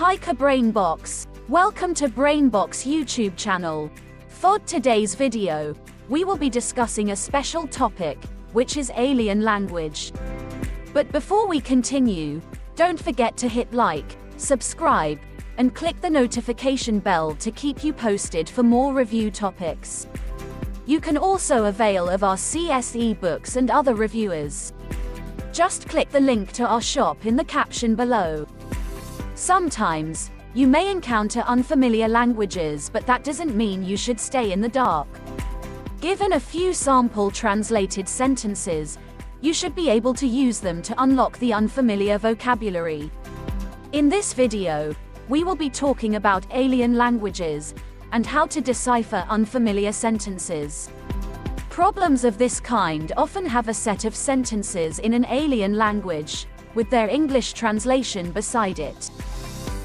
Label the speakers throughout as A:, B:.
A: Hi Brainbox. Welcome to Brainbox YouTube channel. For today's video, we will be discussing a special topic, which is alien language. But before we continue, don't forget to hit like, subscribe, and click the notification bell to keep you posted for more review topics. You can also avail of our CSE books and other reviewers. Just click the link to our shop in the caption below. Sometimes, you may encounter unfamiliar languages, but that doesn't mean you should stay in the dark. Given a few sample translated sentences, you should be able to use them to unlock the unfamiliar vocabulary. In this video, we will be talking about alien languages and how to decipher unfamiliar sentences. Problems of this kind often have a set of sentences in an alien language, with their English translation beside it.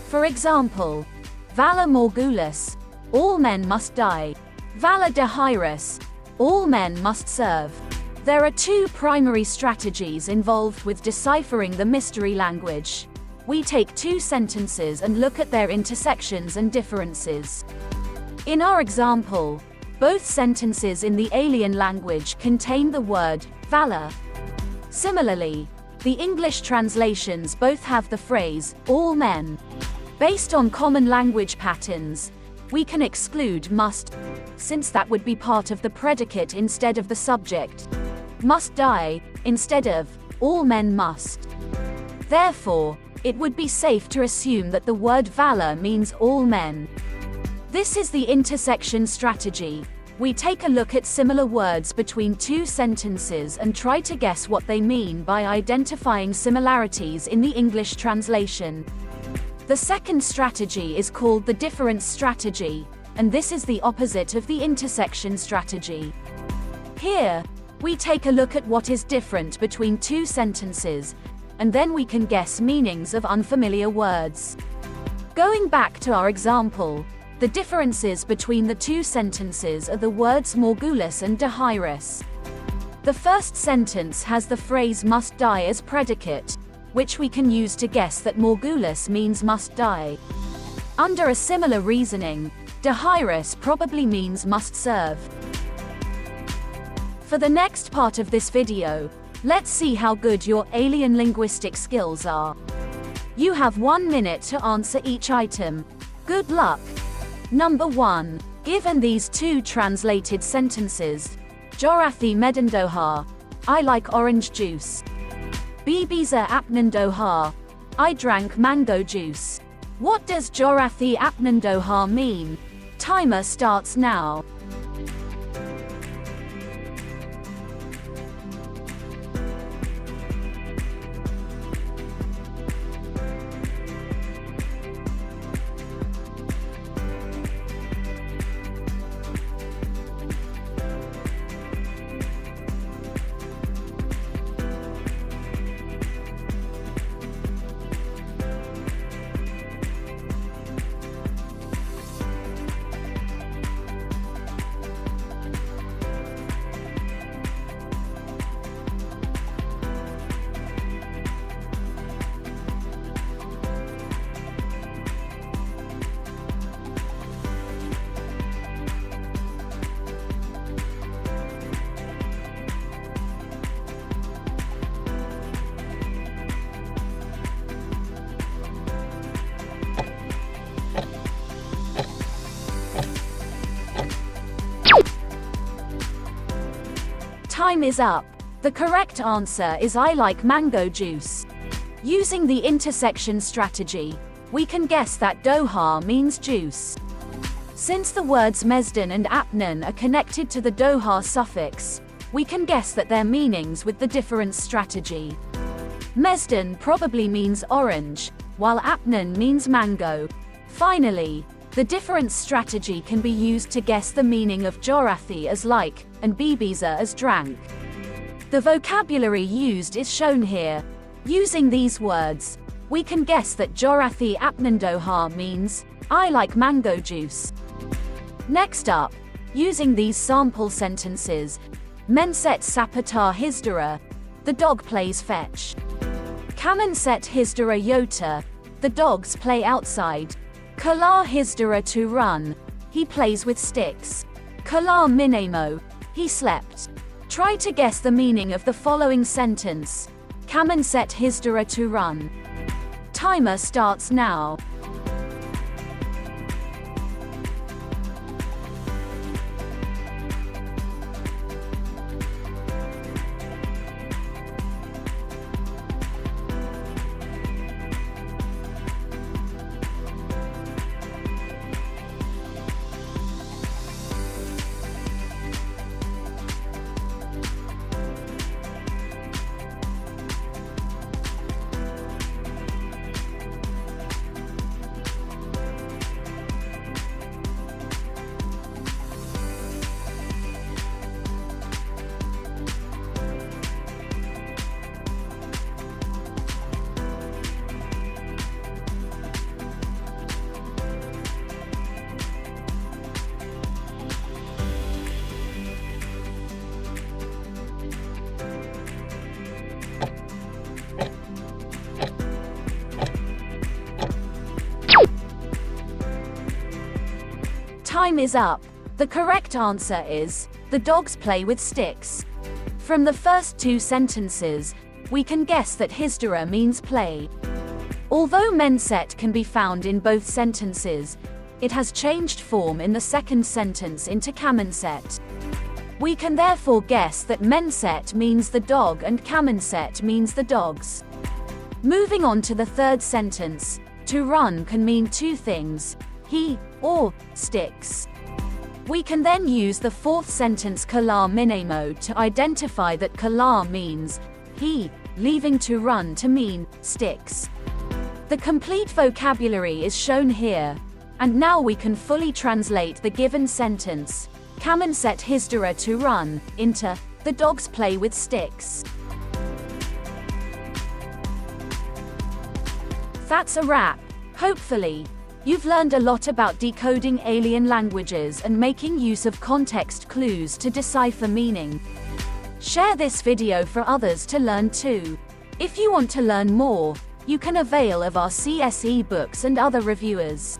A: For example, Vala Morgulis, all men must die. Vala de Hyrus, all men must serve. There are two primary strategies involved with deciphering the mystery language. We take two sentences and look at their intersections and differences. In our example, both sentences in the alien language contain the word Vala. Similarly, the English translations both have the phrase all men. Based on common language patterns, we can exclude must, since that would be part of the predicate instead of the subject. Must die, instead of all men must. Therefore, it would be safe to assume that the word Vala means all men. This is the intersection strategy. We take a look at similar words between two sentences and try to guess what they mean by identifying similarities in the English translation. The second strategy is called the difference strategy, and this is the opposite of the intersection strategy. Here, we take a look at what is different between two sentences, and then we can guess meanings of unfamiliar words. Going back to our example, the differences between the two sentences are the words Morgulis and de Hyrus. The first sentence has the phrase must die as predicate, which we can use to guess that Morgulis means must die. Under a similar reasoning, de Hyrus probably means must serve. For the next part of this video, let's see how good your alien linguistic skills are. You have 1 minute to answer each item. Good luck! Number 1. Given these two translated sentences, Jorathi Medendoha, I like orange juice. Bibiza Apnendoha, I drank mango juice. What does Jorathi Apnendoha mean? Timer starts now. Time is up. The correct answer is I like mango juice. Using the intersection strategy, we can guess that Doha means juice. Since the words Mesden and Apnen are connected to the Doha suffix, we can guess that their meanings with the difference strategy. Mesden probably means orange, while Apnen means mango. Finally, the difference strategy can be used to guess the meaning of Jorathi as like, and Bibiza as drank. The vocabulary used is shown here. Using these words, we can guess that Jorathi Apnendoha means, I like mango juice. Next up, using these sample sentences, Menset Sapata Hisdara, the dog plays fetch. Kamen set Hisdara Yota, The dogs play outside. Kala hisdara to run. He plays with sticks. Kala minemo. He slept. Try to guess the meaning of the following sentence. Kamanset hisdara to run. Timer starts now. Time is up. The correct answer is, the dogs play with sticks. From the first two sentences, we can guess that hisdara means play. Although menset can be found in both sentences, it has changed form in the second sentence into kamanset. We can therefore guess that menset means the dog and kamanset means the dogs. Moving on to the third sentence, to run can mean two things, he, or, sticks. We can then use the fourth sentence kala minemo to identify that kala means he, leaving to run to mean sticks. The complete vocabulary is shown here, and now we can fully translate the given sentence, kamanset hisdara to run, into the dogs play with sticks. That's a wrap. Hopefully, you've learned a lot about decoding alien languages and making use of context clues to decipher meaning. Share this video for others to learn too. If you want to learn more, you can avail of our CSE books and other reviewers.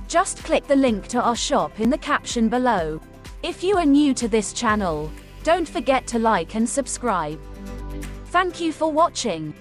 A: Just click the link to our shop in the caption below. If you are new to this channel, don't forget to like and subscribe. Thank you for watching.